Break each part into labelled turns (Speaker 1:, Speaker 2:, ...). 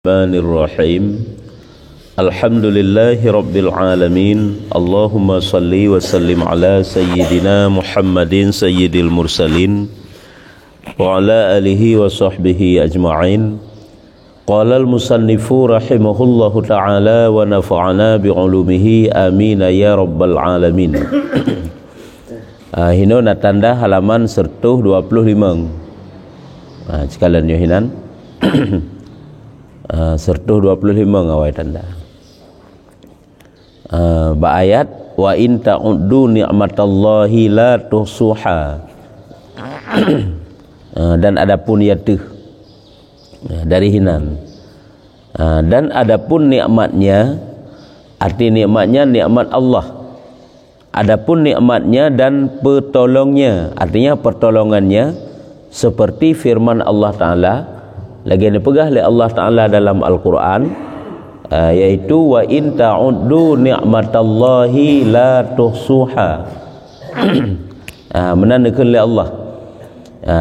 Speaker 1: Bismillahirrahmanirrahim. Alhamdulillahi rabbil alamin. Allahumma salli wa sallim ala sayyidina Muhammadin sayyidil mursalin wa ala alihi wa sahbihi ajma'in. Qala al-musannifu rahimahullahu ta'ala wa nafa'ana bi'ulumihi amin ya rabbal alamin. Hino na tanda halaman 125. Sekalian yo hinan. 125 ngawai tanda. Ba ayat wa in ta'uddu ni'matallahi la tuhsuha. Dan adapun yatuh dari hinan. Dan adapun nikmatnya, arti nikmatnya nikmat Allah. Adapun nikmatnya dan pertolongnya, artinya pertolongannya seperti firman Allah Ta'ala lagi dipegah oleh Allah Ta'ala dalam Al-Quran, yaitu wa in ta'uddu ni'matallahi la tuhsuha. Menandakan oleh Allah,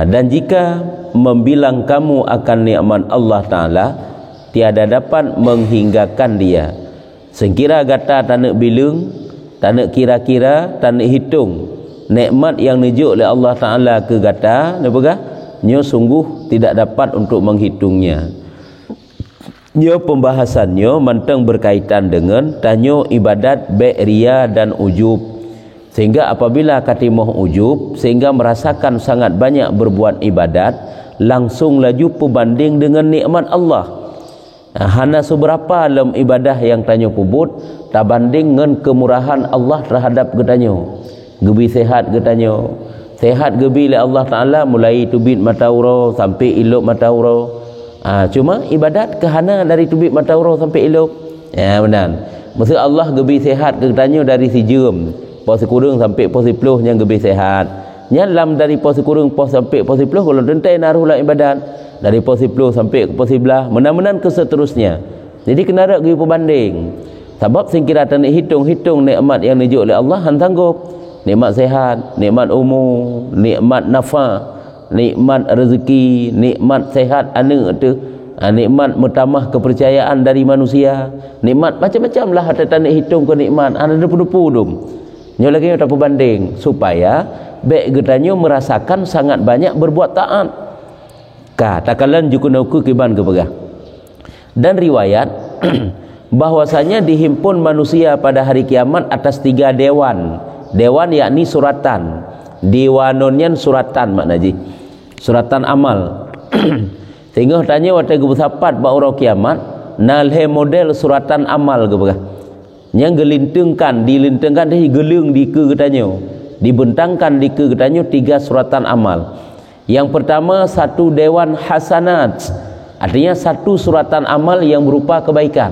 Speaker 1: dan jika membilang kamu akan nikmat Allah Ta'ala, tiada dapat menghinggakan dia. Sekira gata tak nak bilang, tak nak kira-kira, tak nak hitung nikmat yang nujuk oleh Allah Ta'ala ke gata, dipegah nyo sungguh tidak dapat untuk menghitungnya. Nyo pembahasannya manteng berkaitan dengan tanyo ibadat baik ria dan ujub. Sehingga apabila katimah ujub, sehingga merasakan sangat banyak berbuat ibadat, langsung laju perbanding dengan nikmat Allah. Hana seberapa dalam ibadah yang tanyo pubut tak banding dengan kemurahan Allah terhadap getanyo. Gebi sehat getanyo. Sehat gebi oleh Allah Ta'ala, mulai tubit mata uro sampai ilok mata uro. Cuma ibadat kehana dari tubit mata uro sampai ilok. Ya benar. Maksud Allah gebi sehat ke tanya dari si jam pos kurung sampai pos 10 yang gebi sehat. Nyalam dari pos kurung pos sampai pos 10 kalau dentai naruhlah ibadat. Dari pos 10 sampai ke pos 11 menan-menan ke seterusnya. Jadi kena ada gebi perbanding. Sebab singkira tak nak hitung-hitung nikmat yang nujuk oleh Allah han sanggup. Nikmat sehat, nikmat umur, nikmat nafas, nikmat rezeki, nikmat sehat anak tu, nikmat bertambah kepercayaan dari manusia, nikmat macam-macam lah ada tak nak hitung ke nikmat, ada depu-depu dum. Nyo lagi tak berbanding supaya baik getanyo merasakan sangat banyak berbuat taat. Takalan jukunaku kiban kepegah. Dan riwayat bahwasanya dihimpun manusia pada hari kiamat atas 3 dewan. Dewan yakni suratan. Diwanonyan suratan maknaji. Suratan amal. Sehingga tanya waktu kebesapat ba orang kiamat, nalhe model suratan amal ke begah. Yang dilintungkan dari gelung di ke getanyo. Dibentangkan di ke getanyo 3 suratan amal. Yang pertama satu dewan hasanat. Artinya satu suratan amal yang berupa kebaikan.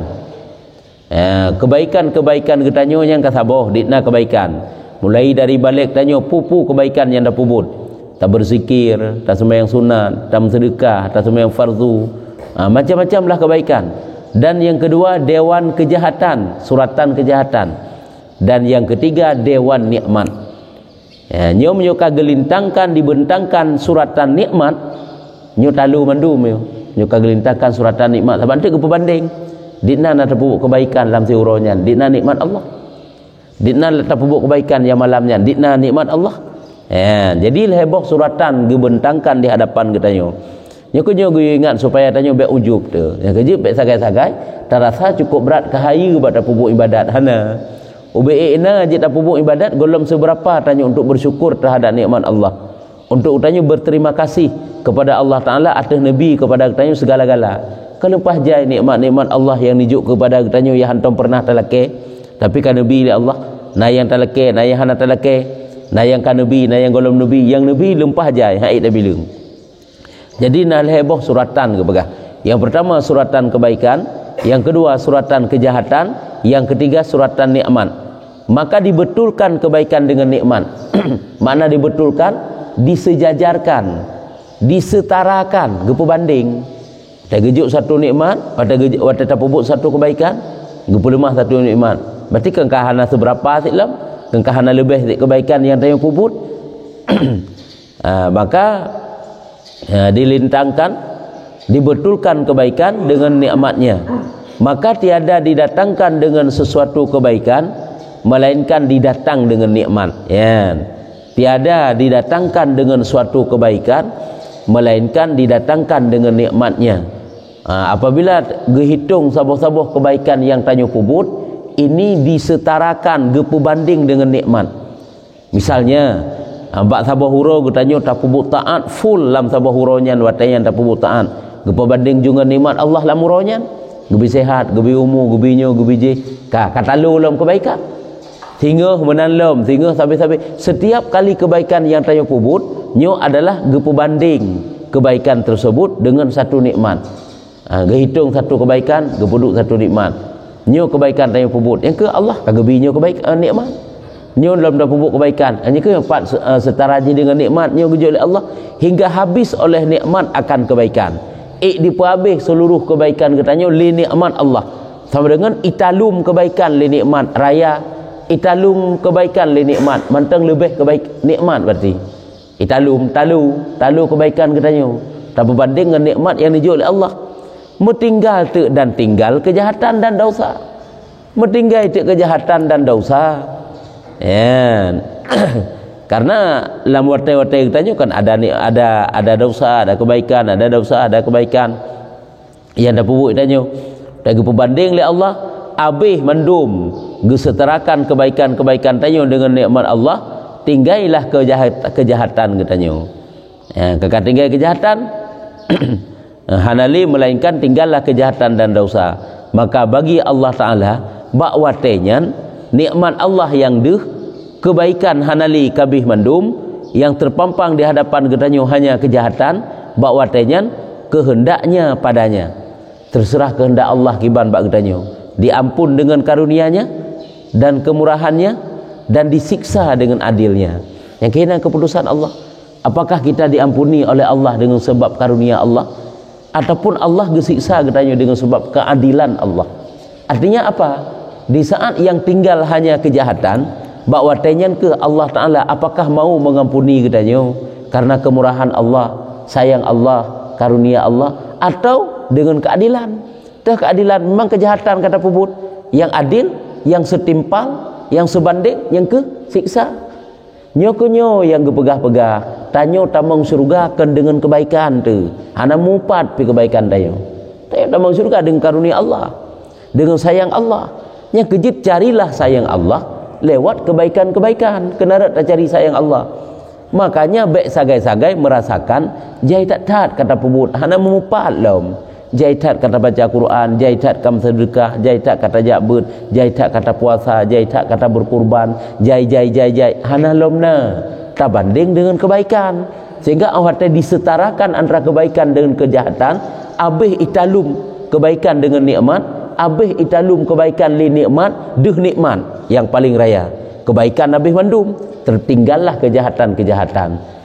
Speaker 1: Kebaikan-kebaikan getanyo yang kasaboh ditna kebaikan. Mulai dari balik tanya pupu kebaikan yang dah pubut. Tak berzikir, tak sembahyang sunat, tak sedekah, tak sembahyang fardu. Macam-macamlah kebaikan. Dan yang kedua dewan kejahatan, suratan kejahatan. Dan yang ketiga dewan nikmat. Nyo menyuka gelintangkan dibentangkan suratan nikmat, nyo talu mandum nyo. Nyo gelintangkan suratan nikmat. Sebab tu ke perbanding. Dina nak terpubuk kebaikan dalam siuronya, dina nikmat Allah. Dina letak pubuk kebaikan yang malamnya, dina nikmat Allah. Jadi heboh suratan gebentangkan di hadapan getanyo. Nyo gue ingat supaya tanyo baik ujub tu. Yang kerja baik sagai-sagai, terasa cukup berat kahaya buat pubuk ibadat hana. Ubeina je tak pubuk ibadat golom seberapa tanyo untuk bersyukur terhadap nikmat Allah. Untuk tanyo berterima kasih kepada Allah Ta'ala atas Nabi kepada getanyo segala-gala. Kalau pahjai nikmat-nikmat Allah yang nijuk kepada getanyo yang hantam pernah talake. Tapi kan Nabi Allah, na yang talake, na yang hana talake, na yang kan Nabi, na yang golom Nabi, yang Nabi lempah jai, haid dah bilang. Jadi na heboh suratan ke begah. Yang pertama suratan kebaikan, yang kedua suratan kejahatan, yang ketiga suratan nikmat. Maka dibetulkan kebaikan dengan nikmat. Makna dibetulkan, disejajarkan, disetarakan, geperbanding. Tak gejuk satu nikmat, pada tak puput satu kebaikan, gepelemah satu nikmat. Berarti kengkahana seberapa siklam, kengkahana lebih kebaikan yang tayang puput. Maka dilintangkan dibetulkan kebaikan dengan nikmatnya, maka tiada didatangkan dengan sesuatu kebaikan melainkan didatang dengan nikmat, ya. Tiada didatangkan dengan suatu kebaikan melainkan didatangkan dengan nikmatnya. Apabila dihitung sabuh-sabuh kebaikan yang tanya pubut, ini disetarakan gepubanding dengan nikmat. Misalnya bak sabuh huro gutanya tak pubut taat full lam sabuh huronya watanya tak pubut taat gepubanding dengan nikmat Allah lam huronya, gebi sehat, gebi umur, gebi nyo, gebi je kata lu lam kebaikan hingga menanlam hingga sampai-sampai setiap kali kebaikan yang tanya pubut nyo adalah gepubanding kebaikan tersebut dengan satu nikmat. Gehitung satu kebaikan, gepuduk satu nikmat. Nyo kebaikan tanya pubut. Yang ke Allah kagebi nyo kebaikan nikmat. Nyo dalam dah pubut kebaikan. Hanya ke yang empat setara je dengan nikmat nyo gejo oleh Allah hingga habis oleh nikmat akan kebaikan. Dihabis seluruh kebaikan katanya li nikmat Allah. Sama dengan italum kebaikan li nikmat raya, italum kebaikan li nikmat. Mantang lebih kebaik nikmat berarti. Italum talu kebaikan katanya. Tak berbanding dengan nikmat yang dijual oleh Allah. Metinggal tu dan tinggal kejahatan dan dosa. Metinggal tu kejahatan dan dosa. Ya. Karena dalam watai-watai kita kan ada dosa, ada kebaikan, ada dosa, ada kebaikan. Yang dah pubuk tanya. Dan berbanding oleh Allah, habis mendum gesetarakan kebaikan-kebaikan tanya dengan nikmat Allah, tinggailah kejahatan katanya. Ya, kakak tinggal kejahatan hanali melainkan tinggallah kejahatan dan dosa. Maka bagi Allah Ta'ala bak watenyan nikmat Allah yang kebaikan hanali kabih mandum yang terpampang di hadapan katanya hanya kejahatan, bak watenyan kehendaknya padanya. Terserah kehendak Allah kiban bak katanya. Diampun dengan karunia-Nya dan kemurahannya dan disiksa dengan adilnya. Yang kena keputusan Allah. Apakah kita diampuni oleh Allah dengan sebab karunia Allah, ataupun Allah disiksa katanya dengan sebab keadilan Allah? Artinya apa? Di saat yang tinggal hanya kejahatan, bahawa tanyan ke Allah Ta'ala apakah mau mengampuni katanya karena kemurahan Allah, sayang Allah, karunia Allah, atau dengan keadilan? Dah keadilan memang kejahatan kata pubut, yang adil, yang setimpal, yang sebanding, yang ke siksa. Nyo yang gepegah-pegah tanyo tamang surga kan dengan kebaikan tu. Hana mupat pi kebaikan tayo. Tayo tamang surga dengan karunia Allah, dengan sayang Allah. Yang kejit carilah sayang Allah lewat kebaikan-kebaikan. Kenara tak cari sayang Allah. Makanya baik sagai-sagai merasakan jaitat kata pubut. Hana memupat lom. Jaitat kata baca Quran, jaitat kam sedekah, jaitat kata jabut, jaitat kata puasa, jaitat kata berkurban, jai hana lomna tak banding dengan kebaikan, sehingga awak disetarakan antara kebaikan dengan kejahatan. Abih italum kebaikan dengan nikmat, abih italum kebaikan li nikmat, nikmat yang paling raya kebaikan abih mandum, tertinggallah kejahatan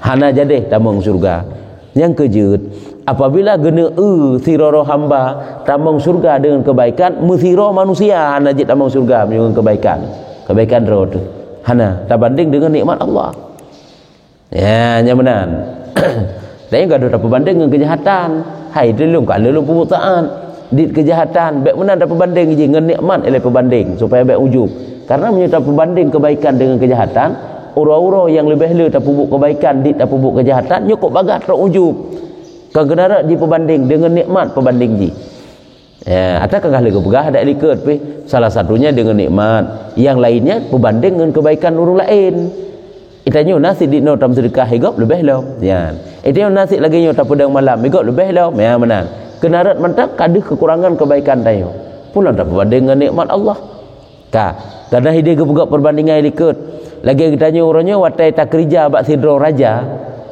Speaker 1: hana jadeh tamang surga. Yang kejut, apabila gena siroro hamba tamang surga dengan kebaikan, mesiro manusia hana jid tamang surga dengan kebaikan roh tu hana tak banding dengan nikmat Allah. Ya, nyamanan. Tapi enggak ada perbanding dengan kejahatan. Hai delung kak lelung pembutaan di kejahatan baik mana ada perbanding je dengan nikmat oleh perbanding supaya baik ujub. Karena menyerta perbanding kebaikan dengan kejahatan, ura-ura yang lebih le tak pubuk kebaikan di tak pubuk kejahatan nyokok bagat tak ujub. Kau kenara di perbanding dengan nikmat perbanding ji. Ya, atau kagah lagi pegah ada liket pi. Salah satunya dengan nikmat, yang lainnya perbanding dengan kebaikan orang lain. Itanya nasi di no tam sedekah higop lebih lo. Ya. Itanya nasi lagi nyo tak pedang malam higop lebih lo. Ya benar. Kenarat mantap kadih kekurangan kebaikan tayo. Pula tak perbanding dengan nikmat Allah. Karena hidup gepegak perbandingan liket. Lagi kitanya orangnya watai tak kerja bak sidro raja,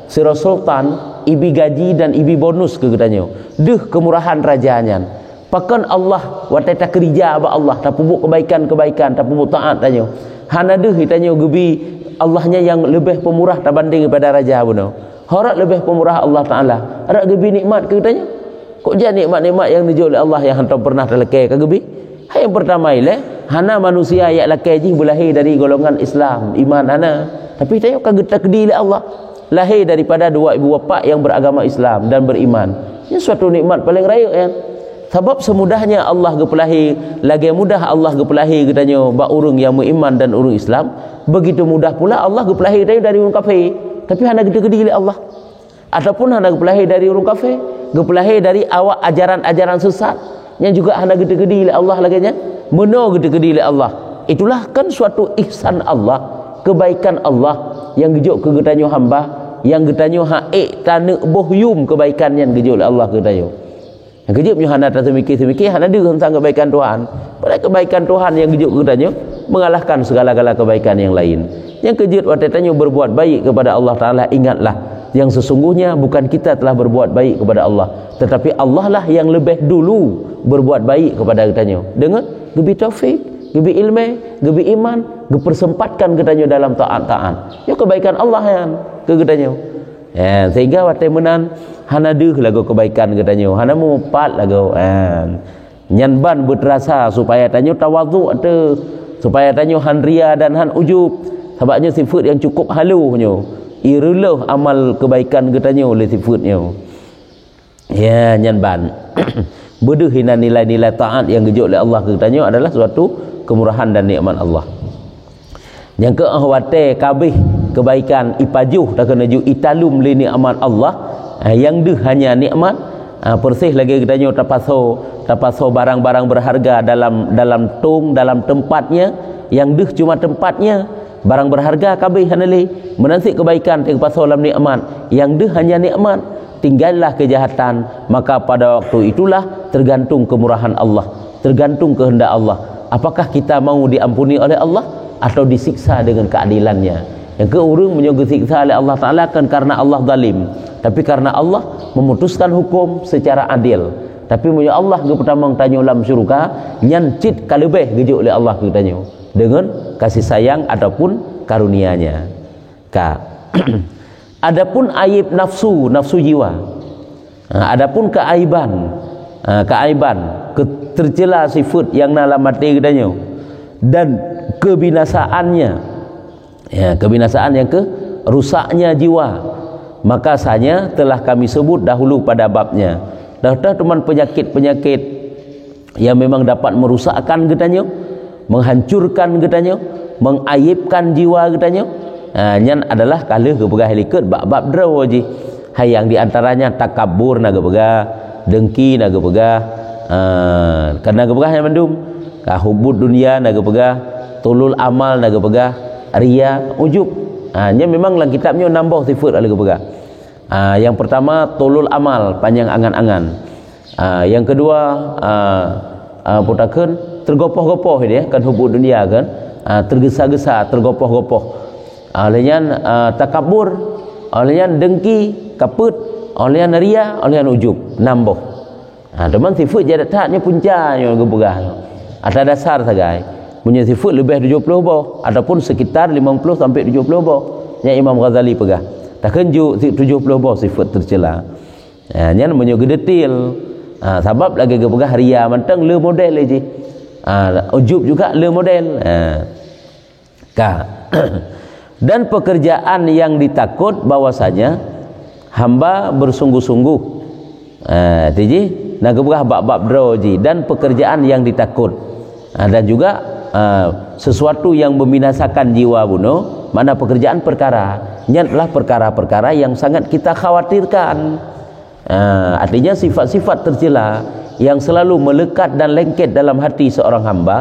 Speaker 1: siro sultan, ibi gaji dan ibi bonus ke kitanya. Kemurahan rajanya. Pakan Allah watai tak kerja bak Allah, tak pubuk kebaikan, tak pubuk taat tanya. Hana kitanya gebi Allahnya yang lebih pemurah tak banding daripada raja buno. Harat lebih pemurah Allah Ta'ala. Harat gebi nikmat ke kitanya. Kok jadi nikmat-nikmat yang dijual oleh Allah yang hantar pernah terlekai ke gebi? Yang pertama ialah hana manusia yang lakai ji berlahir dari golongan Islam, iman hana. Tapi tayo kagak takdir Allah. lahir daripada dua ibu bapa yang beragama Islam dan beriman. Ini suatu nikmat paling raya kan. Sebab semudahnya Allah gepelahi, lagi mudah Allah gepelahi katanya ba urang yang beriman dan urang Islam, begitu mudah pula Allah gepelahi dari urang kafir. Tapi hana gede-gede oleh Allah. Ataupun hana gepelahi dari urang kafir, gepelahi dari awak ajaran-ajaran sesat yang juga hana gede-gede oleh Allah laginya. Meno gede-gede oleh Allah. Itulah kan suatu ihsan Allah, kebaikan Allah yang gejuk ke getanyo hamba, yang getanyo haik tanuk bohyum kebaikan yang gejuk oleh Allah ke getanyo. Yang kejap Yohana tak semikir hana ada tentang kebaikan Tuhan. Padahal kebaikan Tuhan yang kejap katanya mengalahkan segala-gala kebaikan yang lain. Yang kejap waktu tanya berbuat baik kepada Allah Ta'ala, ingatlah yang sesungguhnya bukan kita telah berbuat baik kepada Allah, tetapi Allah lah yang lebih dulu berbuat baik kepada katanya. Dengan gebi taufik, gebi ilmu, gebi iman, gepersempatkan katanya dalam taat-taat. Ya kebaikan Allah yang ke katanya. Ya, sehingga waktu menan hana deuh lagu kebaikan katanya, hana mupat lagu nyanban berterasa supaya tanyo tawadhu ada, supaya tanyo han ria dan han ujub, sebabnya sifat yang cukup halunya irelah amal kebaikan katanya oleh sifatnya. Ya nyanban berdeuh nilai-nilai taat yang gejuk oleh Allah katanya adalah suatu kemurahan dan nikmat Allah. Yang keahwate kabeh kebaikan ipajuh tak kena ju italum li nikmat Allah, yang deh hanya nikmat, persih lagi katanya tapaso barang-barang berharga dalam tung, dalam tempatnya, yang deh cuma tempatnya barang berharga kabeh hanali menanti kebaikan tapaso dalam nikmat, yang deh hanya nikmat, tinggallah kejahatan, maka pada waktu itulah tergantung kemurahan Allah, tergantung kehendak Allah. Apakah kita mau diampuni oleh Allah atau disiksa dengan keadilannya? Yang ke urang menyuguh siksa oleh Allah Ta'ala kan karena Allah zalim, tapi karena Allah memutuskan hukum secara adil. Tapi punya Allah ke pertama tanya dalam syurga nyancit kalebeh gejuk oleh Allah ke tanya dengan kasih sayang ataupun karunia-Nya. Adapun aib nafsu jiwa, adapun keaiban tercela sifat yang dalam mati katanya dan kebinasaannya, ya kebinasaan yang ke rusaknya jiwa, maka sanya telah kami sebut dahulu pada babnya. Dah teman penyakit-penyakit yang memang dapat merusakkan katanya, menghancurkan katanya, mengaibkan jiwa katanya, nyan adalah kala kepegah liket bab-bab draw ji. Hai yang diantaranya takabur naga pegah, dengki naga pegah, karena kepegah yang mendum hubud dunia naga pegah, tulul amal naga pegah, ria, ujub. Nya memang dalam kitabnya nambah sifat naga pegah. Yang pertama tulul amal, panjang angan-angan. Yang kedua putakeun tergopoh-gopoh ini ya, kan hubud dunia kan, tergesa-gesa, tergopoh-gopoh. Olehnya takabur, olehnya dengki, kaput, olehnya ria, olehnya ujub, nambah. Teman sifat jadatnya puncanya naga pegah. Atas dasar sagai punya sifat lebih 70 boh ataupun sekitar 50 sampai 70 boh yang Imam Ghazali pegah. Takkan ju 70 boh sifat tercela. Nya namanya gedetil. Sebab lagi ke pegah ria mantang le model je. Ujub juga le model. Dan pekerjaan yang ditakut bahwasanya hamba bersungguh-sungguh. Tiji nak pegah bab-bab droji dan pekerjaan yang ditakut. Dan juga sesuatu yang membinasakan jiwa bunuh, mana pekerjaan perkara adalah perkara-perkara yang sangat kita khawatirkan. Artinya sifat-sifat tercela yang selalu melekat dan lengket dalam hati seorang hamba,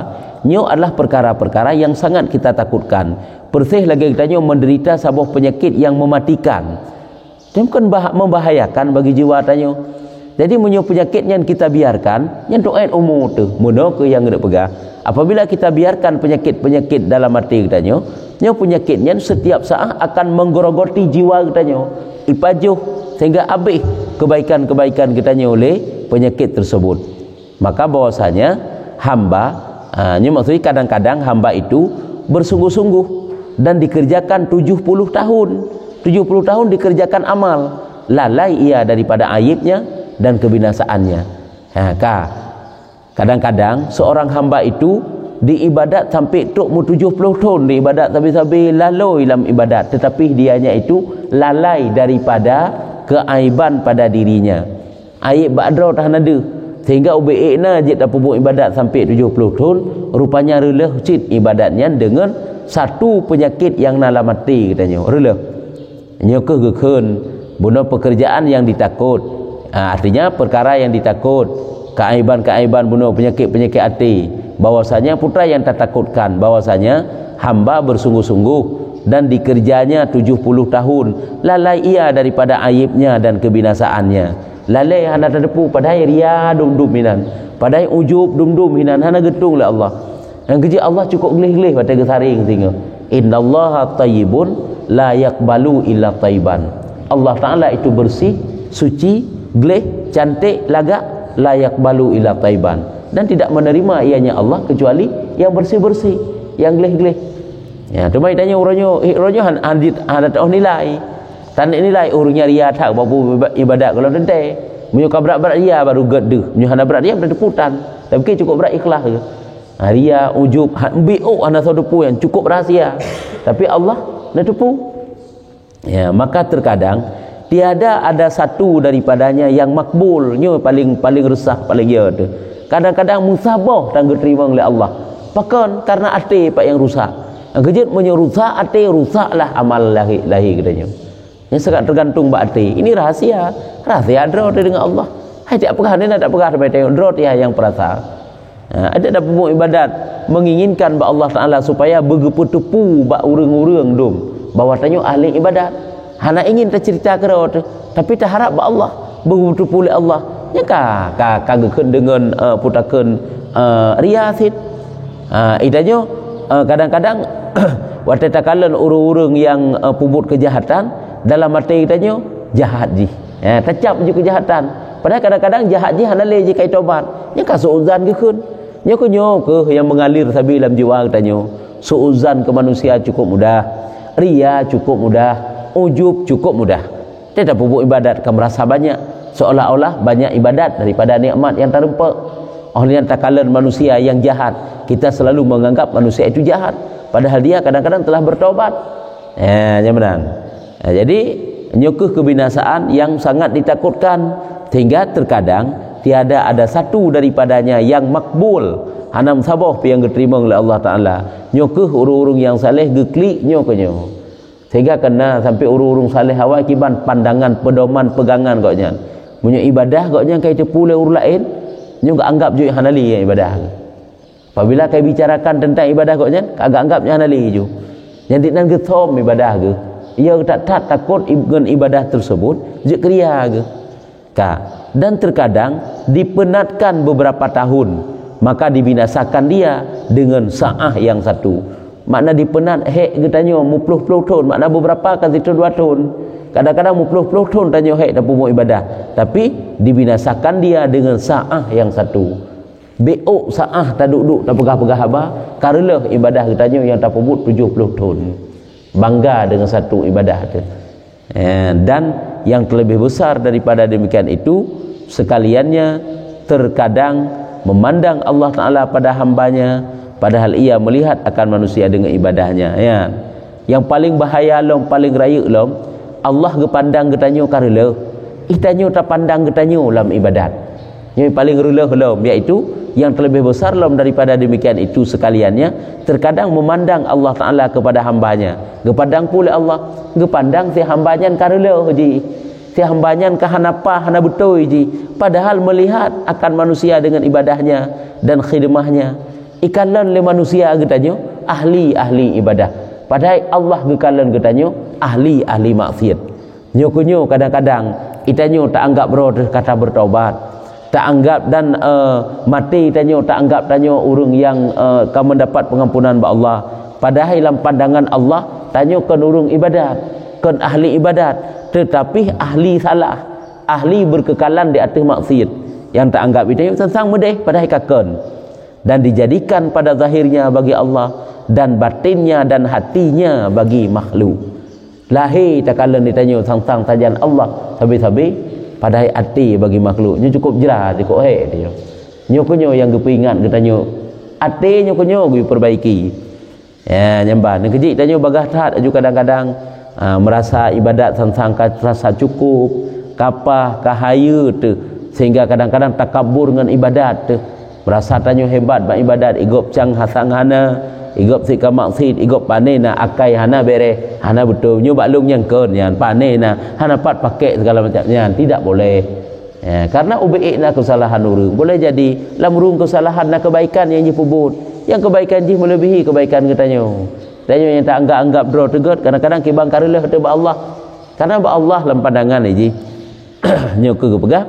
Speaker 1: nyo adalah perkara-perkara yang sangat kita takutkan. Persih lagi kita menderita sebuah penyakit yang mematikan, itu kan membahayakan bagi jiwa tanyo. Jadi munyo penyakit yang kita biarkan, yang doain umur tu, mudah ke yang ada pegah. Apabila kita biarkan penyakit-penyakit dalam hati kita nyo penyakitnya setiap saat akan menggerogoti jiwa kita nyo, ipajuh sehingga habis kebaikan-kebaikan kita nyo oleh penyakit tersebut. Maka bahwasanya hamba, maksudnya kadang-kadang hamba itu bersungguh-sungguh dan dikerjakan 70 tahun. 70 tahun dikerjakan amal, lalai ia daripada aibnya dan kebinasaannya. Kadang-kadang seorang hamba itu diibadat sampai tok mu 70 tahun diibadat sampai laloi dalam ibadat, tetapi dianya itu lalai daripada keaiban pada dirinya. Aib badra tahan ada sehingga ubeikna je tak buat ibadat sampai 70 tahun, rupanya rela cit ibadatnya dengan satu penyakit yang nala mati katanya. Rela nyokeh gekun bunuh pekerjaan yang ditakut. Artinya perkara yang ditakut, keaiban-keaiban bunuh penyakit-penyakit hati, bahwasanya putra yang tak takutkan, bahwasanya hamba bersungguh-sungguh dan dikerjanya 70 tahun, lalai ia daripada aibnya dan kebinasaannya. Lalai hana terdepu padahal ria dum-dum minan, padahal ujub dum-dum minan, hana getung lah Allah. Yang kerja Allah cukup gelih-gelih pada gesaring singa. Innallaha tayyibun la yaqbalu illa tayyiban. Allah Ta'ala itu bersih, suci, gelih, cantik, lagak, la yaqbalu illa tayyiban, dan tidak menerima ianya Allah kecuali yang bersih-bersih, yang gelih-gelih. Ya, cuma tanya orangnya ada tahu nilai. Tanda nilai urungnya ria tak babu ibadat kalau dente. Menyuka berat-berat ria baru gedeh. Menyuka berat ria pada putan. Tapi cukup berat ikhlas ke. Ria ujub bi'u ana sadupu yang cukup rahsia. Tapi Allah dah tepu. Ya, maka terkadang tiada ada satu daripadanya yang makbulnya paling resah paling ya tu. Kadang-kadang musabah tangga terima oleh Allah. Bahkan karena hati pak yang rusak. Kejut menyerusak hati, rusaklah amal lahir katanya. Yang sangat tergantung hati. Ini rahasia draw dengan Allah. Hai tak pegah ni tak pegah sampai tengok draw dia yang perasa. Ada dak pemuk ibadat menginginkan ba Allah Taala supaya begepu-tepu ba urang-urang dum bahwa tanyo ahli ibadat. Hana ingin tercerita ke tu, tapi tak harap ba Allah begepu-tepu oleh Allah. Nya kagekeun dengan putakeun riasit. Idanyo kadang-kadang waktu takalan urang-urang yang pubut kejahatan dalam mati kitanya jahat ji. Tecap je kejahatan. Padahal kadang-kadang jahat ji hana le je kai tobat. Nya ka suuzan gekeun. Nya ke yang mengalir sabi dalam jiwa kitanya. Suuzan ke manusia cukup mudah. Ria cukup mudah. Ujub cukup mudah. Tidak pubuk ibadat kan merasa banyak, seolah-olah banyak ibadat daripada nikmat yang terempak. Oleh yang takalan manusia yang jahat, kita selalu menganggap manusia itu jahat, padahal dia kadang-kadang telah bertaubat. Jadi nyukuh kebinasaan yang sangat ditakutkan, sehingga terkadang tiada ada satu daripadanya yang makbul, hanam sabah yang diterima oleh Allah Ta'ala. Nyukuh urung-urung yang saleh geklik nyokonyo, sehingga kena sampai urung-urung saleh awak kiban pandangan pedoman pegangan koknya. Punya ibadah koknya kai tepu le urang lain, nyo gak anggap je hanali yang ibadah. Apabila kai bicarakan tentang ibadah koknya, agak anggapnya hanali je. Yang dinan getom ibadah ke, ia tak takut dengan ibadah tersebut je kriya ke. Dan terkadang dipenatkan beberapa tahun, maka dibinasakan dia dengan sa'ah yang satu. Makna dipenat hek getanya mupluh-pluh tahun, makna beberapa kali itu 2 tahun. Kadang-kadang mupluh-pluh tahun tanya hek dah pumu ibadah, tapi dibinasakan dia dengan sa'ah yang satu. Be'uk sa'ah tak duduk tak pegah-pegah apa, karena ibadah getanya yang tak pubut 70 tahun. Bangga dengan satu ibadah tu. Dan yang terlebih besar daripada demikian itu, sekaliannya terkadang memandang Allah Ta'ala pada hambanya, padahal ia melihat akan manusia dengan ibadahnya. Yang paling bahaya lom, paling raya lom, Allah gepandang getanyo karela, itanyo tak pandang getanyo dalam ibadat. Yang paling rela lom, iaitu yang terlebih besar lom daripada demikian itu sekaliannya, terkadang memandang Allah Ta'ala kepada hambanya. Gepandang pula Allah, gepandang si hambanya karela ji, si hambanya kahanapa hana betul ji, padahal melihat akan manusia dengan ibadahnya dan khidmahnya. Ikalan le manusia getanyo ahli-ahli ibadah, padahal Allah gekalan getanyo ahli-ahli maksiat. Nyokunyo kadang-kadang itanyo tak anggap kata bertaubat, tak anggap dan mati tanyo tak anggap tanyo urang yang akan mendapat pengampunan ba Allah, padahal dalam pandangan Allah tanyo kan urang ibadat, kan ahli ibadat, tetapi ahli salah, ahli berkekalan di atas maksiat. Yang tak anggap itu sang medeh padahal kaken, dan dijadikan pada zahirnya bagi Allah dan batinnya dan hatinya bagi makhluk. Lahir tak kala ditanya sang-sang tajan Allah sabi-sabi padahal hati bagi makhluk. Nya cukup jelas cukup dia. Nyo kunyo yang gepingat ditanya Atenya kunyo gue perbaiki. Ya, nyamban. Kejik tanya bagah tat aju kadang-kadang merasa ibadat sang rasa cukup, kapah kahaya tu sehingga kadang-kadang takabur dengan ibadat tu. Merasa tanya hebat bak ibadat, igop cang hasang hana, igop sika maksud, igop panena akai hana bere, hana betul. Nyo bak lung yang keun yan panena, hana pat pakai segala macamnya. Tidak boleh. Ya, karena ubiikna kesalahan urang. Boleh jadi lamrung kesalahan na kebaikan yang dipubut. Yang kebaikan ji melebihi kebaikan katanya. Tanya yang tak anggap-anggap draw tegot kadang-kadang kibang karelah kata ba Allah. Karena ba Allah dalam pandangan ni ji. Nyo ke pegah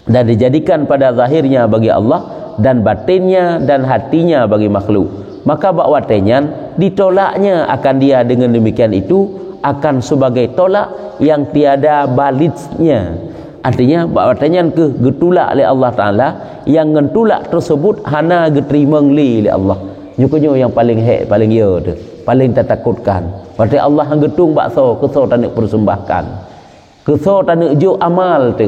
Speaker 1: dan dijadikan pada zahirnya bagi Allah dan batinnya dan hatinya bagi makhluk. Maka bak watenyan ditolaknya akan dia dengan demikian itu akan sebagai tolak yang tiada balisnya. Artinya bahawa ke getulak oleh Allah Ta'ala yang ngentulak tersebut hana geterima ngli oleh Allah. Nyukunyo yang paling paling ya tu, paling tertakutkan. Berarti Allah hang getung bakso keso tanik persembahkan, keso tanik ju amal tu,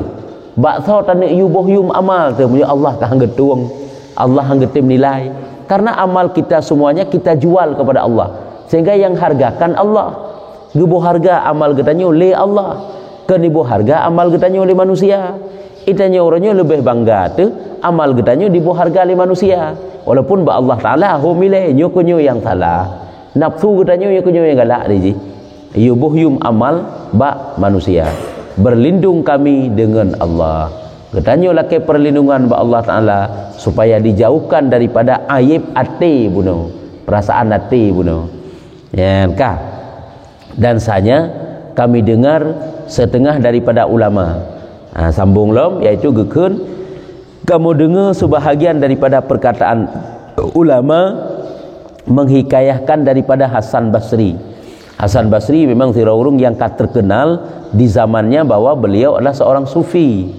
Speaker 1: bakso tanik yu bohyum amal tu, punya Allah hang getung, Allah hang getim nilai. Karena amal kita semuanya kita jual kepada Allah, sehingga yang hargakan Allah. Gebu harga amal getanyo le Allah. Kenibu harga amal getanyo oleh manusia. Itanya orangnya lebih bangga tu amal getanyo dibu harga oleh manusia. Walaupun ba Allah Taala ho milih nyo yang salah. Nafsu getanyo nyo yang galak ni. Yubuhyum amal ba manusia. Berlindung kami dengan Allah. Getanyo lake perlindungan ba Allah Taala supaya dijauhkan daripada aib hati buno. Perasaan hati buno. Ya kah? Dan sanya kami dengar setengah daripada ulama sambung lom iaitu gekun kamu dengar sebahagian daripada perkataan ulama menghikayahkan daripada Hasan Basri. Hasan Basri memang siraurung yang terkenal di zamannya bahwa beliau adalah seorang sufi.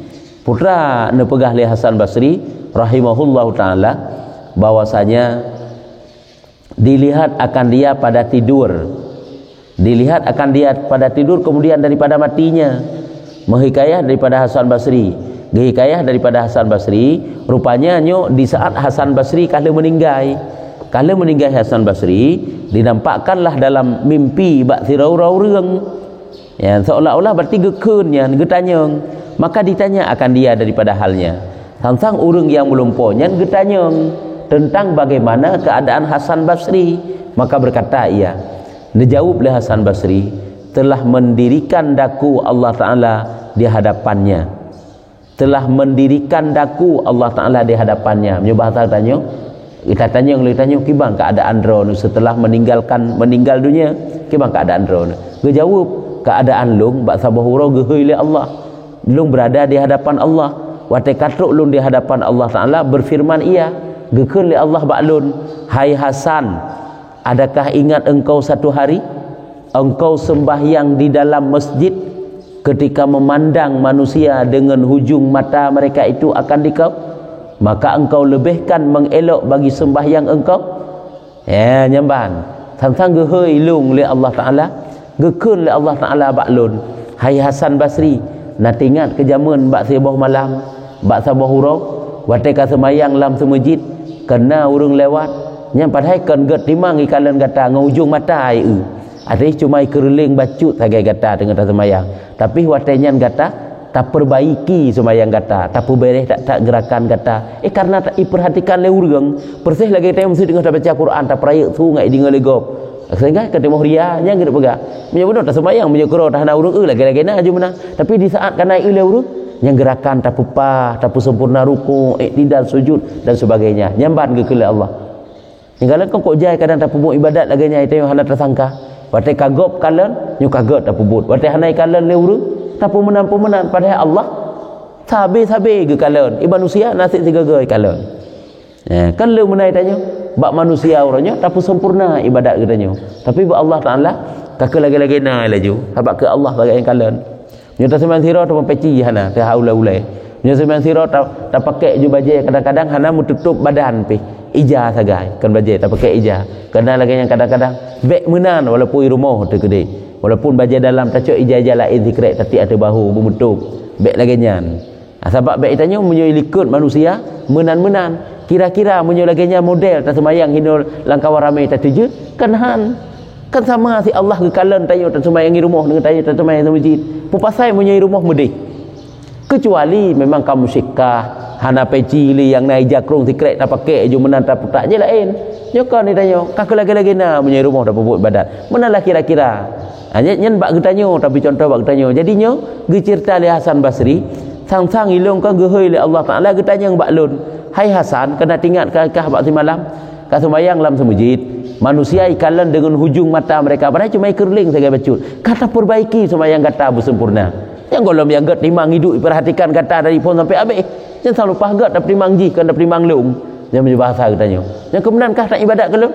Speaker 1: Putra nepegah oleh Hasan Basri rahimahullahu taala bahwasanya dilihat akan dia pada tidur. Dilihat akan dia pada tidur kemudian daripada matinya. Menghikayah daripada Hasan Basri. Hikayah daripada Hasan Basri rupanya nyo di saat Hasan Basri kala meninggal. Kala meninggal Hasan Basri dinampakkanlah dalam mimpi bak sirau-rau reung. Ya, seolah-olah berarti gekeun nya getanyeng. Maka ditanya akan dia daripada halnya. Sang urang yang melumpuhnya getanyeng tentang bagaimana keadaan Hasan Basri. Maka berkata ia, dijawab oleh Hasan Basri, telah mendirikan daku Allah Ta'ala di hadapannya. Telah mendirikan daku Allah Ta'ala di hadapannya. Punya bahasa tanya, kita tanya kibang keadaan drone setelah meninggal dunia, kibang keadaan drone. Dia jawab, keadaan lung bak sabahura gehui oleh Allah. Lung berada di hadapan Allah. Wate katruk lung di hadapan Allah Ta'ala berfirman ia, gekun oleh Allah bak lun, hai Hasan, adakah ingat engkau satu hari engkau sembahyang di dalam masjid ketika memandang manusia dengan hujung mata mereka itu akan dikau, maka engkau lebihkan mengelok bagi sembahyang engkau. Ya nyamban sang gehui lung oleh Allah Ta'ala, gekun oleh Allah Ta'ala baklun, hai Hasan Basri, nak ingat ke zaman bak sebah malam bak sabah hurau wate ka semayang lam semajid kena urang lewat yang padahal kan get timang ikalan kata ngujung mata ai ada cuma kereling bacut sagai kata dengan semayang, tapi watenyan kata tak perbaiki semayang kata tak perberes tak gerakan kata karena tak diperhatikan le urang persih lagi tayang mesti dengar baca Quran tak peraya sungai dengar legop sehingga kata mohria nya gerak pegak punya benar tak semayang punya kero tak nak urang lagi-lagi nak aju menang, tapi di saat kana ile urang yang gerakan tak pupah tak sempurna ruku iktidal sujud dan sebagainya nyamban ke kele Allah. Tinggal kau kok jai kadang tak pubut ibadat lagi nya itu yang hana tersangka. Wate kagop kalen nyu kagot tak pubut. Wate hanai kalen leuru tak pemenan padahal Allah sabe ke kalen. Manusia nasib segagai kalen. Kan le menai tanya bak manusia orangnya tak sempurna ibadat katanya. Tapi bak Allah Taala kakek lagi-lagi na laju. Habaq ke Allah bagi kalen. Nyu tak semang sira tak peci hana tak haula-ulai. Nyu semang sira tak pakai ju baju kadang-kadang hana mututup badan pi. Ija sagai kan baju tak pakai ija. Kena lagi yang kadang-kadang beg menan walaupun rumah tu gede. Walaupun baju dalam tak cok ija lain zikrek tapi ada bahu menutup. Beg lagi nyan. Sebab beg tanya menyo likut manusia menan-menan. kira-kira menyolaganya model tak semayang hino langkawan ramai tak tuju kan kan sama si Allah ke kalan tayo tak semayang di rumah dengan tayo tak semayang di masjid pupasai menyai rumah mudih kecuali memang kamu syikah hana peci li yang naik jakrung tikrek tak pakai je menan tak putak je lain nyokan ni tanyo kak lagi-lagi na menyai rumah dah buat ibadat menalah kira-kira hanya nyen bak getanyo tapi contoh bak getanyo jadinya ge cerita li Hasan Basri sang-sang ilung ka gehoi li Allah Taala getanya bak lun hai Hasan kena tingat kah bak malam ka semayang dalam semujid manusia ikalan dengan hujung mata mereka padahal cuma kerling saja bacut kata perbaiki semayang kata bersempurna yang golom yang get timang hidup perhatikan kata dari pun sampai habis jangan selalu pahgat dapat timang ji kan dapat timang lung yang bahasa katanya yang kemudian kah tak ibadat ke lu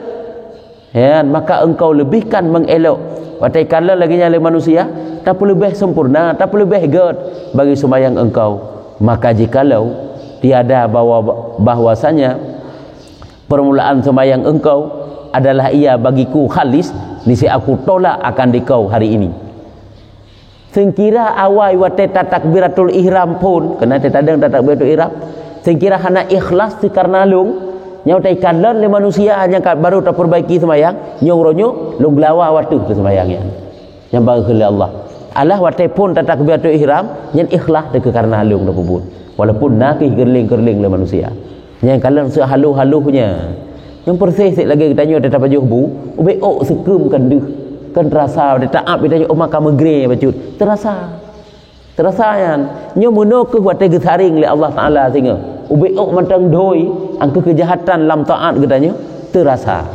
Speaker 1: ya maka engkau lebihkan mengelok watai kala lagi nyala manusia tak perlu lebih sempurna tak perlu lebih get bagi semayang engkau maka jikalau tiada bahwasanya permulaan semayang engkau adalah ia bagiku khalis nisi aku tolak akan dikau hari ini sengkira awal wate takbiratul ihram pun kena tetadang takbiratul ihram sengkira hana ikhlas karena lung nyau tai kalan le manusia hanya baru terperbaiki semayang nyuronyo lung lawa waktu ke semayangnya yang bagi ke Allah Allah wate pun takbiratul ihram yang ikhlas dek karena lung dak pun walaupun nakih gerling-gerling le manusia yang kalan sehalu-halunya yang persih lagi kita tanya tetap baju bu ubeok sekum kan deh kan terasa dia taat dia tanya oh maka megre bacut terasa yang nyo muno ke wate gesaring le Allah Taala singa ubeok mantang doi angka kejahatan lam taat katanya terasa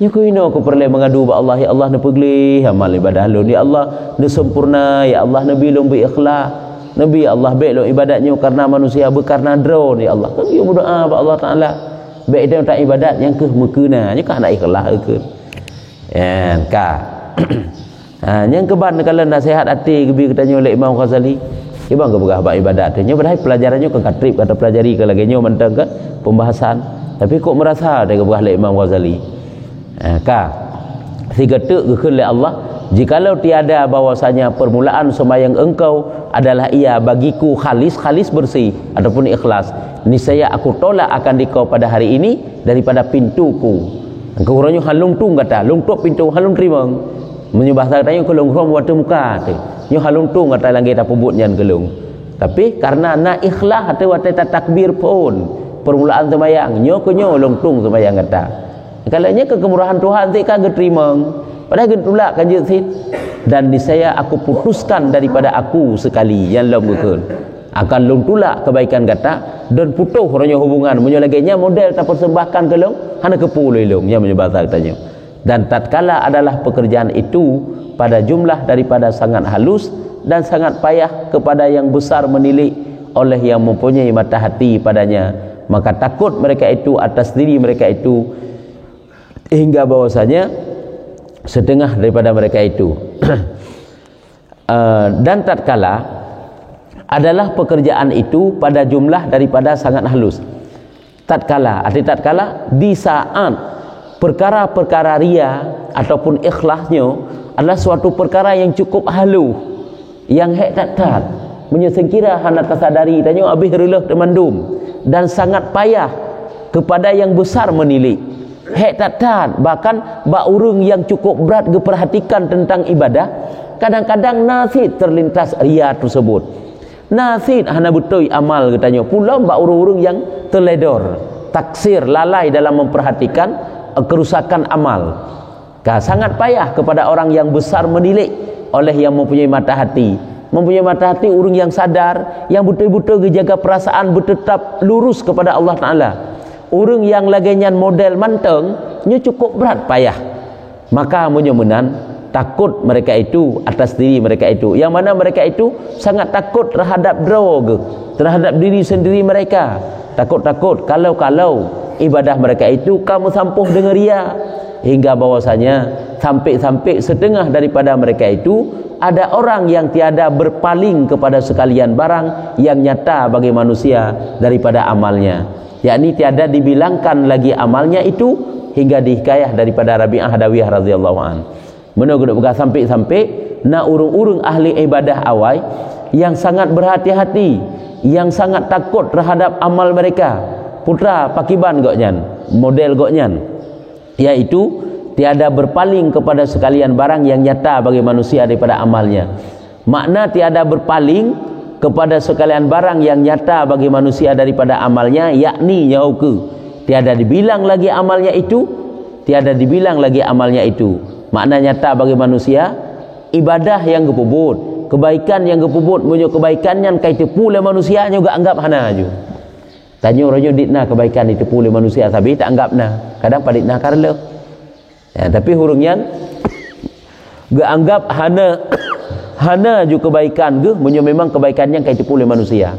Speaker 1: nyo kuino ko perle mengadu ba Allah ya Allah ne pegli amal ibadah lu ya Allah ne sempurna ya Allah nabi lu bi ikhlas nabi Allah baik lu ibadatnya karena manusia berkarena drone ya Allah kan dia berdoa ba Allah Taala baik dia tak ibadat yang ke mekena nya kan nak ikhlas ke kan ka yang keban kalau nasihat hati gebi katanya oleh Imam Ghazali ibang ke berah ibadat nya padahal pelajarannya ke katrip kata pelajari ke lagi nya mentang ke pembahasan tapi kok merasa dia berah oleh Imam Ghazali ka tiga tu ke oleh Allah jikalau tiada bahwasanya permulaan semayang engkau adalah ia bagiku khalis bersih ataupun ikhlas niscaya aku tolak akan dikau pada hari ini daripada pintuku engkau orangnya halung tung kata lung tok pintu halung terima menyembah tanya ke lung rom waktu muka tu nyo halung tung kata langit apa buatnya ke lung tapi karena nak ikhlas atau waktu takbir pun permulaan semayang nyo ke nyo lung tung semayang kata kalau nya ke kemurahan Tuhan tik kan terima padahal getulak kan je sit dan niscaya aku putuskan daripada aku sekali yang lom betul akan lung tulak kebaikan kata dan putuh orangnya hubungan menyolagainya model tak persembahkan ke lung hana kepu lung yang menyebab katanya dan tatkala adalah pekerjaan itu pada jumlah daripada sangat halus dan sangat payah kepada yang besar menilik oleh yang mempunyai mata hati padanya maka takut mereka itu atas diri mereka itu hingga bahwasanya setengah daripada mereka itu dan tatkala adalah pekerjaan itu pada jumlah daripada sangat halus tatkala di saat perkara-perkara ria ataupun ikhlasnya adalah suatu perkara yang cukup halu yang hektat menyesengkira hendak tersadari tanya habis relah temandum dan sangat payah kepada yang besar menilik hektat bahkan bak urang yang cukup berat diperhatikan tentang ibadah kadang-kadang nasid terlintas ria tersebut nasid hana betul amal katanya pula bak urang-urang yang terledor taksir lalai dalam memperhatikan kerusakan amal sangat payah kepada orang yang besar menilik oleh yang mempunyai mata hati orang yang sadar yang betul-betul jaga perasaan bertetap lurus kepada Allah Ta'ala orang yang laginya model manteng nya cukup berat payah maka menyemenan takut mereka itu atas diri mereka itu yang mana mereka itu sangat takut terhadap drog terhadap diri sendiri mereka takut kalau ibadah mereka itu kamu sampuh dengan ria hingga bahwasanya sampai setengah daripada mereka itu ada orang yang tiada berpaling kepada sekalian barang yang nyata bagi manusia daripada amalnya yakni tiada dibilangkan lagi amalnya itu hingga dihikayah daripada Rabi'ah Hadawiyah radhiyallahu an menurut sampai na urung-urung ahli ibadah awal yang sangat berhati-hati yang sangat takut terhadap amal mereka putra pakiban goknyan, model goknyan, yaitu tiada berpaling kepada sekalian barang yang nyata bagi manusia daripada amalnya. Makna tiada berpaling kepada sekalian barang yang nyata bagi manusia daripada amalnya, yakni nyauke tiada dibilang lagi amalnya itu, tiada dibilang lagi amalnya itu. Makna nyata bagi manusia, ibadah yang gepubut, kebaikan yang gepubut, munyo kebaikan yang kai tepu oleh manusia juga anggap hana ju. Tanya orangnya ditna kebaikan ditepu oleh manusia tapi tak anggap nah. Kadang paditna karle. Ya, tapi hurungnya gak anggap hana ju kebaikan ge munyo memang kebaikan yang kai tepu oleh manusia.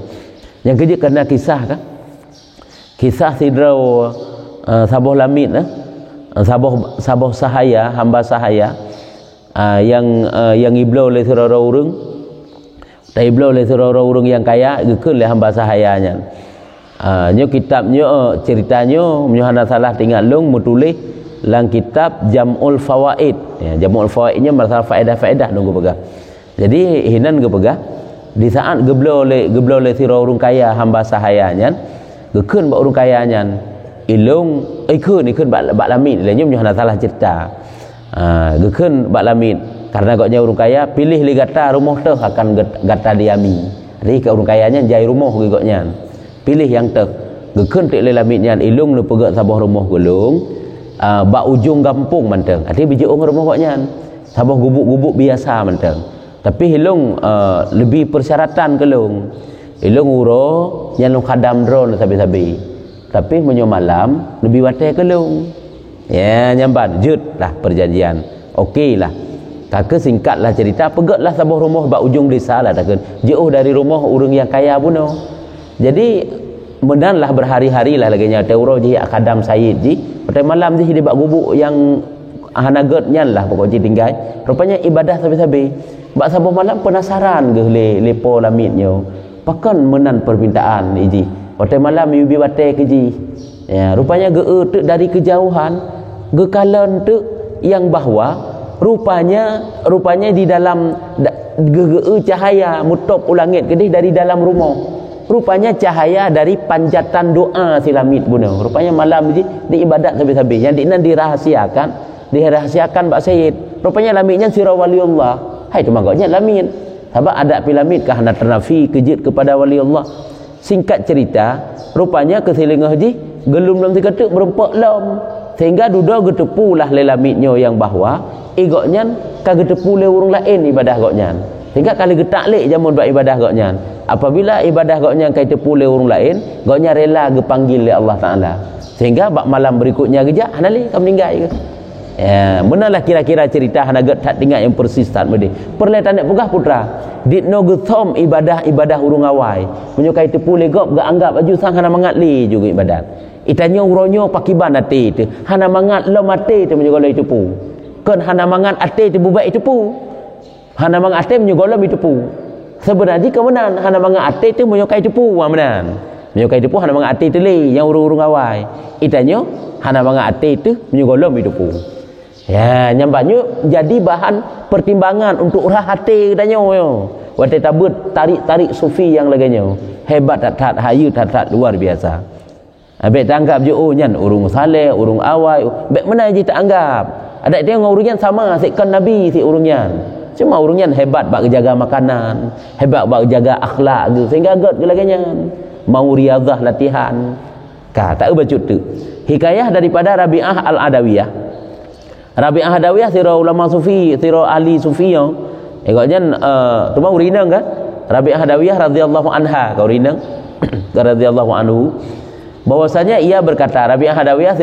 Speaker 1: Yang kerja kena kisah kan? Kisah sidrau Saboh Lamid Saboh Sahaya, hamba Sahaya yang iblau oleh surau urang. Tak iblau oleh surau urang yang kaya gekeun oleh hamba Sahayanya. Nyo kitabnya ceritanya menyohana salah tinggal long menulis lang kitab Jam'ul Fawaid. Ya, Jam'ul Fawaidnya masalah faedah-faedah nunggu pegah. Jadi hinan ge pegah di saat geblo oleh sira urang kaya hamba Sahayanya gekeun ba urang kayanya ilung ikun bak lamid lah nyo menyohana salah cerita. Gekeun bak lamid karena goknya urang kaya pilih li gata rumah teh akan gata diami. Jadi ke urang kayanya jai rumah ge goknya. Pilih yang teh gekeun tek le lamidnya ilung le pegak sabah rumah gulung bak ujung kampung manteng ati biji ong rumah goknya sabah gubuk-gubuk biasa manteng tapi hilung lebih persyaratan kelung ilung uro yang lu khadam drone sabi-sabi tapi menyo malam lebih wate kelung ya nyamban jut lah perjanjian okey lah kake singkatlah cerita pegaklah sabah rumah bak ujung desa lah takkan jauh dari rumah urang yang kaya puno. Jadi mendanlah berhari-hari lah lagi nya teuro ji akadam Said ji pada malam ji di bak gubuk yang hanagetnya lah pokok ji tinggal rupanya ibadah sabi-sabi bak sabah malam penasaran ge lepo lamidnyo pakan menan permintaan iji pada malam yubi wate ke ji ya rupanya ge dari kejauhan ge kalan tu yang bahwa rupanya di dalam ge cahaya mutop ulangit kedih dari dalam rumah. Rupanya cahaya dari panjatan doa si lamid bunuh. Rupanya malam ni di ibadat habis-habis. Yang dinan dirahasiakan Pak Sayyid. Rupanya lamidnya sirah waliullah. Hai tu magaknya lamid. Sebab ada pilamid kahana ternafi kejit kepada waliullah. Singkat cerita, rupanya kesilingah ji gelum dalam tikatuk berempak lam. Sehingga duda getepulah le lamidnya yang bahwa igoknya kagetepu le urang lain ibadah goknya. Sehingga kali getak lek jamun buat ibadah goknya. Apabila ibadah goknya kai tepu le urang lain, goknya rela gepanggil oleh Allah Taala. Sehingga bak malam berikutnya gejak hanali kam meninggal ke. Ya, benalah kira-kira cerita hanagat tak tinggal yang persistan mede. Perle tanek pegah putra. Ditno gethom ibadah urang awai. Menyukai tepu le gok gak anggap aju sang hana mangatli juga ibadat. Itanya uronyo pakiban ate tu. Hana mangat lo mate tu menyugolai tepu. Kan hana mangat ate tu bubai tepu. Hana mangat ate menyugolai tepu. Sebenarnya kemenan hana manga ate tu menyukai tepu menan. Menyukai tepu hana manga ate tu le yang urung-urung awai. Itanyo hana manga ate tu menyugolom tepu. Ya, nyambanyo jadi bahan pertimbangan untuk urah hati katanya yo. Wate tabut tarik sufi yang laganyo. Hebat tat hayu tat luar biasa. Abek tanggap je oh nyan urung saleh, urung awai. Bek mana je tak anggap. Ada dia dengan urungan sama sikkan nabi si urungan. Cuma urungnya hebat bak jaga makanan, hebat bak jaga akhlak tu sehingga agak gelaganya mau riyadhah latihan. Tak bacut tu. Hikayah daripada Rabi'ah Al-Adawiyah. Rabi'ah Adawiyah sira ulama sufi, sira ahli sufi yo. Egoknya tu mau rinang kan? Rabi'ah Adawiyah radhiyallahu anha kau rinang radhiyallahu anhu. Bahwasanya ia berkata Rabi'ah Adawiyah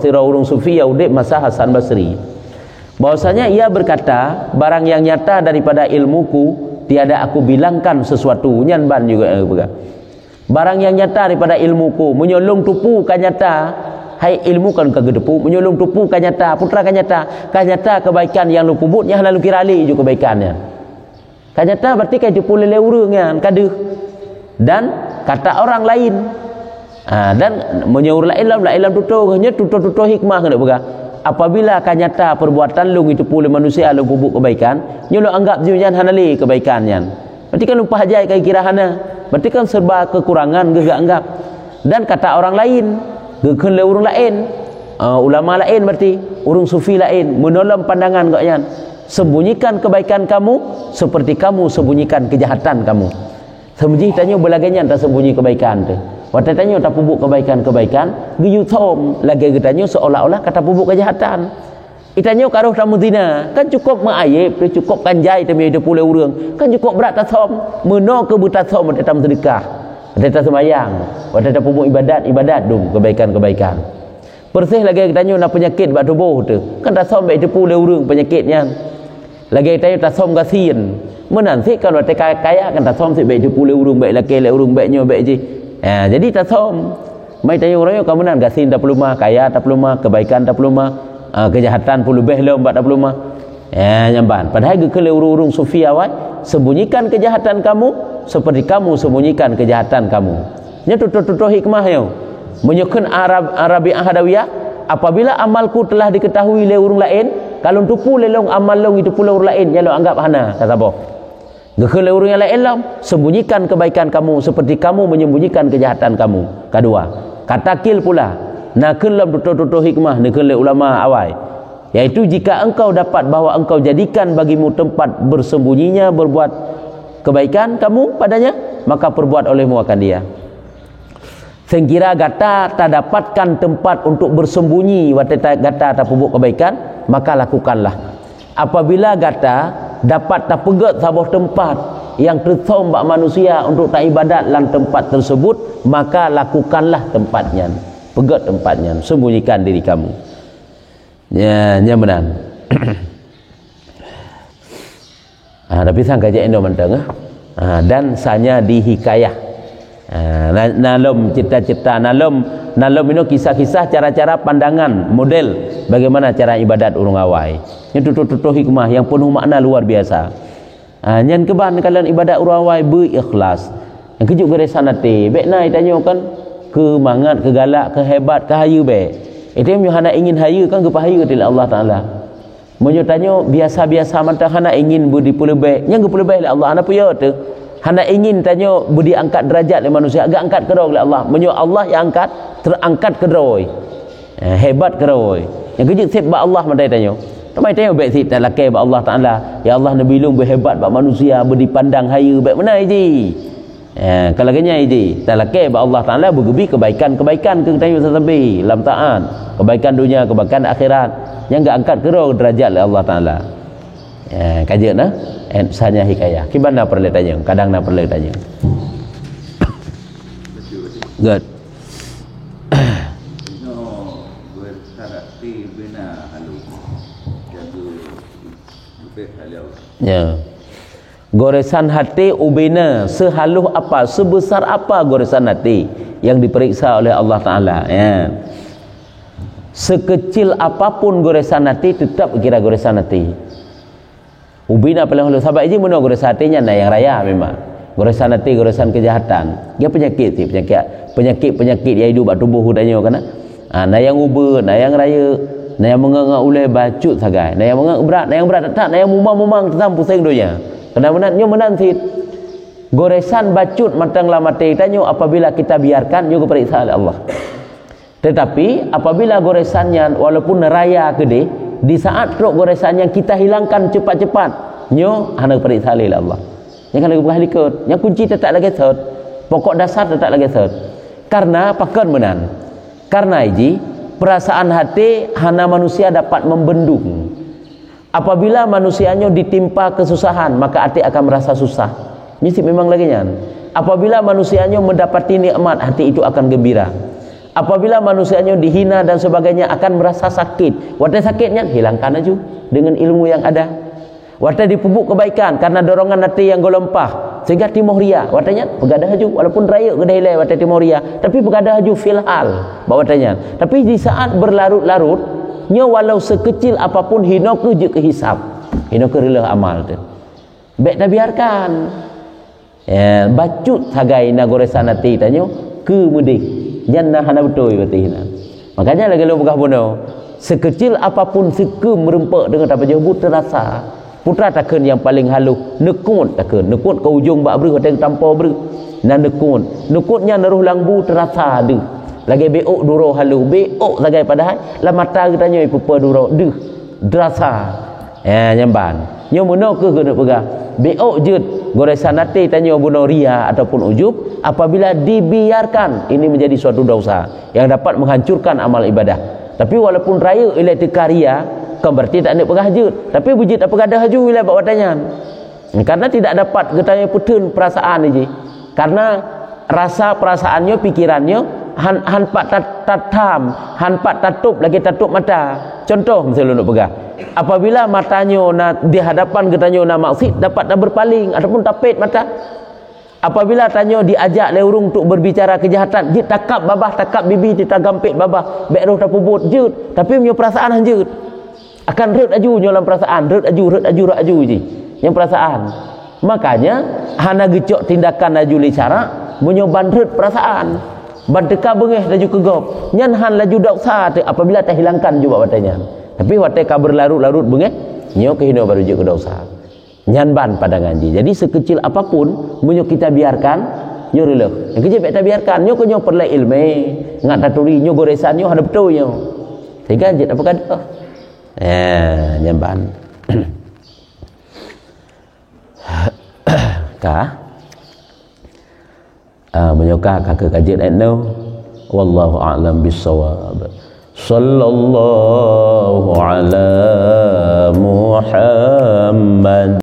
Speaker 1: sira urung sufi ya udip masa Hasan Basri. Bahwasanya ia berkata barang yang nyata daripada ilmuku tiada aku bilangkan sesuatu nyan ban juga barang yang nyata daripada ilmuku menyolong tupu kan nyata hai ilmu kan kagedepu menyolong tupu kan nyata putra kan nyata kebaikan yang lu pubutnya lalu kirali juga kebaikannya kan nyata berarti kai tupu lele urangnya kadeuh dan kata orang lain dan menyaur lain tutur hanya tutur hikmah kan boga. Apabila akan nyata perbuatan lu itu pula manusia lu gubuk kebaikan, nyo lu anggap jiunya hanali kebaikannya. Berarti kan lupa hajai kai kira hana. Berarti kan serba kekurangan gak anggap. Dan kata orang lain, gekeun le urang lain, ulama lain berarti, urang sufi lain, menolong pandangan gaknya. Sembunyikan kebaikan kamu seperti kamu sembunyikan kejahatan kamu. Sembunyi tanya belaganya tak sembunyi kebaikan tu. Waktu tanya tak pubuk kebaikan-kebaikan, giyu thom lagi tanya seolah-olah kata pubuk kejahatan. Itanya karuh tamu zina, kan cukup mengayib, cukup kanjai demi hidup pula urang, kan cukup berat tak thom, meno ke buta thom dalam sedekah, dalam sembahyang, dalam pubuk ibadat dum kebaikan-kebaikan. Persih lagi tanya nak penyakit bak tubuh tu, kan tak thom hidup pula urang penyakitnya. Lagi tanya tak thom kasihan. Menanti kalau tak kaya kan tak thom si baik hidup pula urang baik laki le urang baiknya baik je. Jadi tak thom. Mai tanya orang yo kamu nan kasihan tak perlu mah, kaya tak perlu mah, kebaikan tak perlu mah. Kejahatan pun lebih lembut tak perlu mah. Nyamban. Padahal ke urung-urung sufi awal, sembunyikan kejahatan kamu seperti kamu sembunyikan kejahatan kamu. Nya tutur-tutur hikmah yo. Menyukan Arabiah Hadawiyah, apabila amalku telah diketahui oleh urang lain, kalau tupu lelong amal long itu pula urang lain, ya lo anggap hana kata boh. Ke urang yang lain lam, sembunyikan kebaikan kamu seperti kamu menyembunyikan kejahatan kamu. Kedua, katakil pula nak kelam tutur-tutur hikmah nak kelam ulama awal, yaitu jika engkau dapat bahawa engkau jadikan bagimu tempat bersembunyinya berbuat kebaikan kamu padanya, maka perbuat olehmu akan dia. Sekira gata tak dapatkan tempat untuk bersembunyi waktu gata tak pubuk kebaikan, maka lakukanlah. Apabila gata dapat tak pegat sebuah tempat yang tersom bak manusia untuk tak ibadat dalam tempat tersebut, maka lakukanlah tempatnya. Pegat tempatnya, sembunyikan diri kamu. Ya benar. Tapi sang kajian Indo menteng dan sanya di hikayah. Nalom cita-cita nalom ini kisah-kisah cara-cara pandangan model bagaimana cara ibadat urang awai. Ini tutur-tutur hikmah yang penuh makna luar biasa. Nyan keban kalian ibadat urang awai berikhlas. Yang kejuk geresan hati. Baik nai tanya kan kemangat, kegalak, kehebat, kehayu baik. Itu yang hana ingin hayu kan kepahayu til Allah Taala. Menyo tanya biasa-biasa mantah hana ingin budi pula baik. Yang pula baik Allah hana puya tu. Hana ingin tanya budi angkat derajat oleh manusia, agak angkat keroi oleh Allah. Menyo Allah yang angkat, terangkat keroi. Hebat keroi. Yang kejut sebab Allah mantah tanya. Tamai tanya baik sip tak lakai ba Allah Taala. Ya Allah nabi lung berhebat ba manusia berdipandang hayu baik mana ji. Kalau kena ini tak lakai ba Allah Taala bergebi kebaikan-kebaikan ke tanya sampai dalam taat, kebaikan dunia, kebaikan akhirat yang enggak angkat keroi derajat oleh Allah Taala. Kajian sanya hikayah. Kibana perlu tanya, kadang nak perlu tanya. Good. Ya. Goresan hati ubina sehaluh apa, sebesar apa goresan hati yang diperiksa oleh Allah Ta'ala ya. Sekecil apapun goresan hati tetap kira goresan hati. Ubina paling halus sahabat ini mana goresan hatinya nah yang raya memang. Goresan hati, goresan kejahatan. Dia penyakit sih, penyakit yang hidup tubuh hudanya kan. Nah yang ubah, nah yang raya, nah yang mengangak oleh bacut sagai, nah yang mengangak berat, nah yang berat tak, nah yang mumang tetap pusing dunia. Kadang-kadang nyo menantit goresan bacut matanglah mati tanyo apabila kita biarkan nyo keperiksa oleh Allah. Tetapi apabila goresannya walaupun raya gede, di saat truk goresannya kita hilangkan cepat-cepat, nyo hana periksa oleh Allah. Yang kena berhalikut, yang kunci tetap lagi set, pokok dasar tetap lagi set. Karena pakan menan. Karena ini perasaan hati hana manusia dapat membendung. Apabila manusianya ditimpa kesusahan, maka hati akan merasa susah. Mesti memang lagi nyan. Apabila manusianya mendapati nikmat, hati itu akan gembira. Apabila manusianya dihina dan sebagainya, akan merasa sakit. Waktu sakitnya hilangkan aja dengan ilmu yang ada. Waktu dipupuk kebaikan karena dorongan hati yang golempah sehingga timohria. Waktunya begadah aja walaupun raya gede hilai waktu timohria, tapi begadah aja filhal bawatanya. Tapi di saat berlarut-larut nya walau sekecil apapun hina ke hisab, hina ke rela amal tu. Baik dah biarkan. Ya, bacut sagai na goresan hati tanyo ke mudik. Jannah hana betul berarti hina. Makanya lagi lu buka bono. Sekecil apapun seke merempak dengan apa jauh terasa. putra takun yang paling halus nekut takun nekut ke ujung bak ber teng tampo ber nan nekutnya naruh langbu terasa deh lagi beok duro halus beok sagai padahal la mata kita nyo ipupa duro deh terasa nyamban nyo mono ke nak pegang beok jeut goresan hati tanya bunuh ria ataupun ujub apabila dibiarkan ini menjadi suatu dosa yang dapat menghancurkan amal ibadah. Tapi walaupun raya ilai teka ria kan berarti tak nak pegah jeut tapi bujit apa gadah haju ilai bak watanyan karena tidak dapat getanya putun perasaan ni karena rasa perasaannya pikirannya han pak tatam han pak tatup lagi tatup mata. Contoh misalnya nak pegah apabila matanya nak di hadapan getanya nak maksud dapat tak berpaling ataupun tapit mata. Apabila tanya diajak le urung untuk berbicara kejahatan jit takap babah takap bibi kita gampit babah bek roh tapubut jeut tapi punya perasaan hanjeut akan reut aju dalam perasaan reut aju je yang perasaan. Makanya hana gecok tindakan aju li cara menyoban reut perasaan badeka bengeh laju kegop nyan han laju doksa apabila tak hilangkan juga watanya tapi watai kabar larut-larut bengeh nyo kehino baru je ke dosa nyanban pada ngaji. Jadi sekecil apapun munyo kita biarkan nyo releh yang kecil kita biarkan nyo konyo perle ilmu ngat taturi nyo goresan nyo ada betul nyo sehingga jit apa kada nyanban ka menyoka kakak kajian etno wallahu a'lam bissawab sallallahu ala Muhammad.